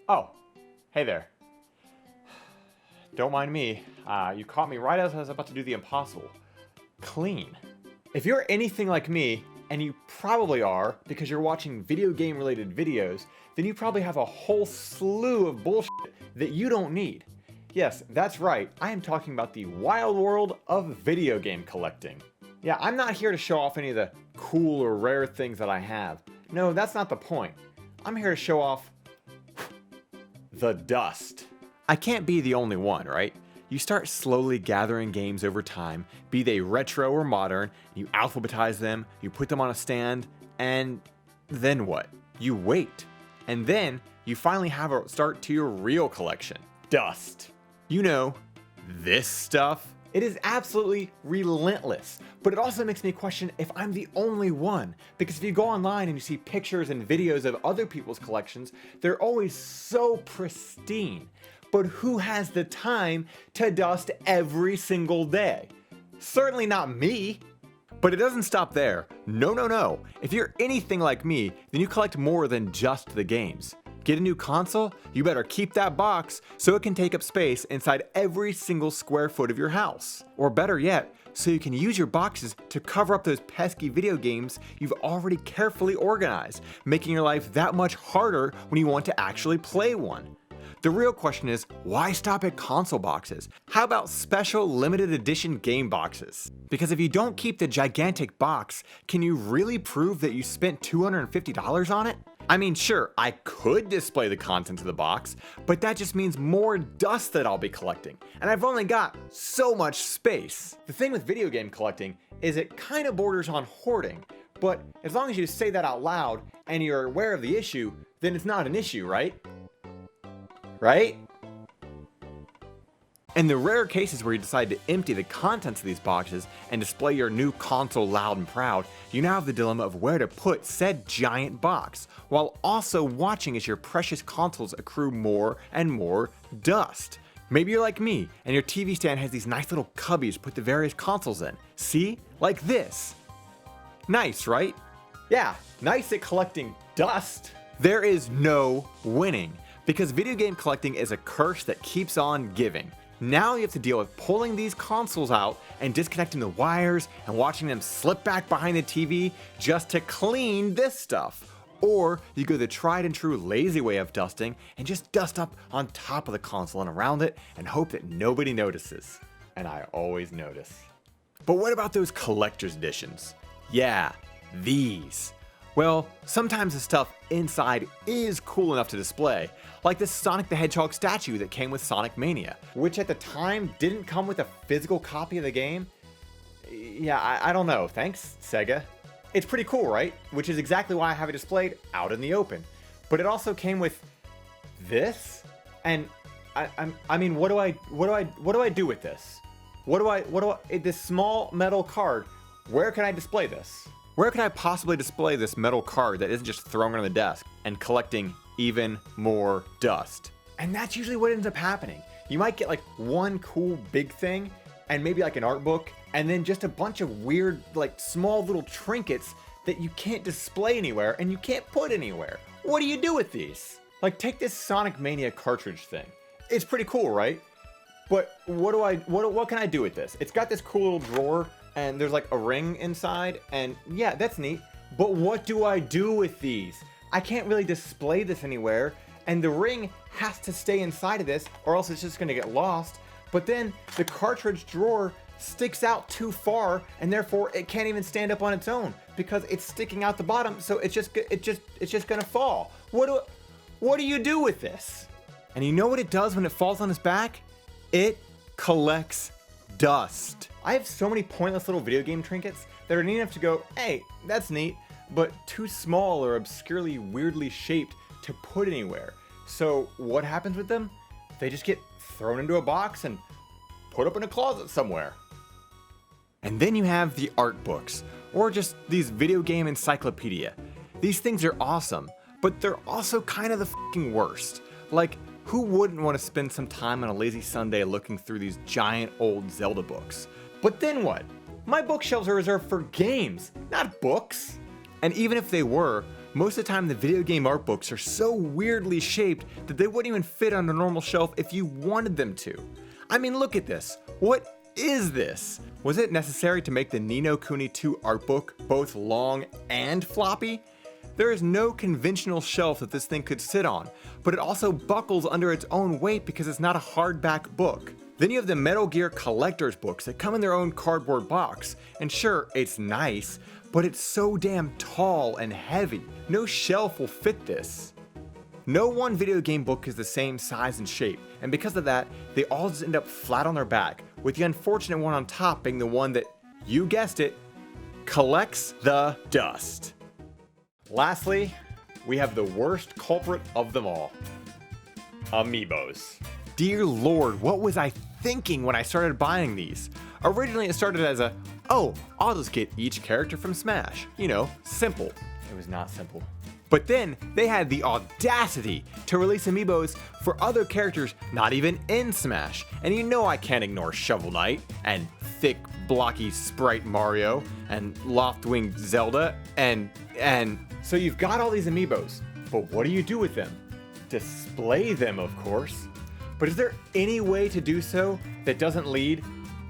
Oh, hey there. Don't mind me. You caught me right as I was about to do the impossible. Clean. If you're anything like me, and you probably are because you're watching video game related videos, then you probably have a whole slew of bullshit that you don't need. Yes, that's right, I am talking about the wild world of video game collecting. Yeah, I'm not here to show off any of the cool or rare things that I have. No, that's not the point. I'm here to show off the dust. I can't be the only one, right? You start slowly gathering games over time, be they retro or modern, you alphabetize them, you put them on a stand, and then what? You wait. And then you finally have a start to your real collection. Dust. You know, this stuff. It is absolutely relentless, but it also makes me question if I'm the only one, because if you go online and you see pictures and videos of other people's collections, they're always so pristine. But who has the time to dust every single day? Certainly not me. But it doesn't stop there. No. If you're anything like me, then you collect more than just the games. Get a new console? You better keep that box so it can take up space inside every single square foot of your house. Or better yet, so you can use your boxes to cover up those pesky video games you've already carefully organized, making your life that much harder when you want to actually play one. The real question is, why stop at console boxes? How about special limited edition game boxes? Because if you don't keep the gigantic box, can you really prove that you spent $250 on it? I mean, sure, I could display the contents of the box, but that just means more dust that I'll be collecting, and I've only got so much space. The thing with video game collecting is it kind of borders on hoarding, but as long as you say that out loud and you're aware of the issue, then it's not an issue, right? Right? In the rare cases where you decide to empty the contents of these boxes and display your new console loud and proud, you now have the dilemma of where to put said giant box, while also watching as your precious consoles accrue more and more dust. Maybe you're like me, and your TV stand has these nice little cubbies to put the various consoles in. See? Like this. Nice, right? Yeah, nice at collecting dust. There is no winning, because video game collecting is a curse that keeps on giving. Now you have to deal with pulling these consoles out and disconnecting the wires and watching them slip back behind the TV just to clean this stuff. Or you go the tried and true lazy way of dusting and just dust up on top of the console and around it and hope that nobody notices. And I always notice. But what about those collector's editions? Yeah, these. Well, sometimes the stuff inside is cool enough to display, like this Sonic the Hedgehog statue that came with Sonic Mania, which at the time didn't come with a physical copy of the game. Yeah, I don't know, thanks, Sega. It's pretty cool, right? Which is exactly why I have it displayed out in the open. But it also came with this, and I mean, what do I do with this? This small metal card, where can I display this? Where can I possibly display this metal card that isn't just thrown on the desk and collecting even more dust? And that's usually what ends up happening. You might get like one cool big thing and maybe like an art book and then just a bunch of weird like small little trinkets that you can't display anywhere and you can't put anywhere. What do you do with these? Like take this Sonic Mania cartridge thing. It's pretty cool, right? But what can I do with this? It's got this cool little drawer and there's like a ring inside, and yeah, that's neat. But what do I do with these? I can't really display this anywhere, and the ring has to stay inside of this, or else it's just gonna get lost. But then the cartridge drawer sticks out too far, and therefore it can't even stand up on its own because it's sticking out the bottom, so it's just gonna fall. What do you do with this? And you know what it does when it falls on its back? It collects dust. I have so many pointless little video game trinkets that are neat enough to go, hey, that's neat, but too small or obscurely weirdly shaped to put anywhere. So what happens with them? They just get thrown into a box and put up in a closet somewhere. And then you have the art books, or just these video game encyclopedia. These things are awesome, but they're also kind of the fucking worst. Like, who wouldn't want to spend some time on a lazy Sunday looking through these giant old Zelda books? But then what? My bookshelves are reserved for games, not books. And even if they were, Most of the time the video game art books are so weirdly shaped that they wouldn't even fit on a normal shelf if you wanted them to. I mean, look at this. What is this? Was it necessary to make the Ni no Kuni 2 art book both long and floppy? There is no conventional shelf that this thing could sit on, but it also buckles under its own weight because it's not a hardback book. Then you have the Metal Gear collector's books that come in their own cardboard box, and sure, it's nice, but it's so damn tall and heavy. No shelf will fit this. No one video game book is the same size and shape, and because of that, they all just end up flat on their back, with the unfortunate one on top being the one that, you guessed it, collects the dust. Lastly, we have the worst culprit of them all. Amiibos. Dear Lord, what was I thinking when I started buying these? Originally it started as oh, I'll just get each character from Smash. You know, simple. It was not simple. But then they had the audacity to release Amiibos for other characters not even in Smash. And you know I can't ignore Shovel Knight, and thick blocky sprite Mario, and loft-winged Zelda, and so you've got all these Amiibos, but what do you do with them? Display them, of course. But is there any way to do so that doesn't lead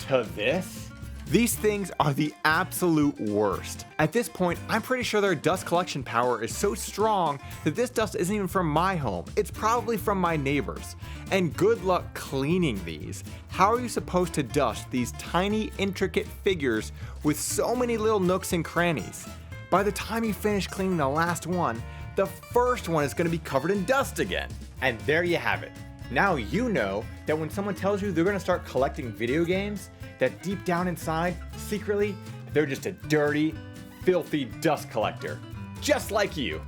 to this? These things are the absolute worst. At this point, I'm pretty sure their dust collection power is so strong that this dust isn't even from my home. It's probably from my neighbors. And good luck cleaning these. How are you supposed to dust these tiny, intricate figures with so many little nooks and crannies? By the time you finish cleaning the last one, the first one is going to be covered in dust again. And there you have it. Now you know that when someone tells you they're going to start collecting video games, that deep down inside, secretly, they're just a dirty, filthy dust collector. Just like you.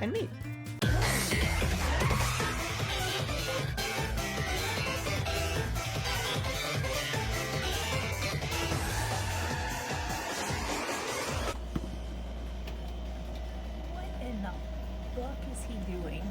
And me. What in the fuck is he doing?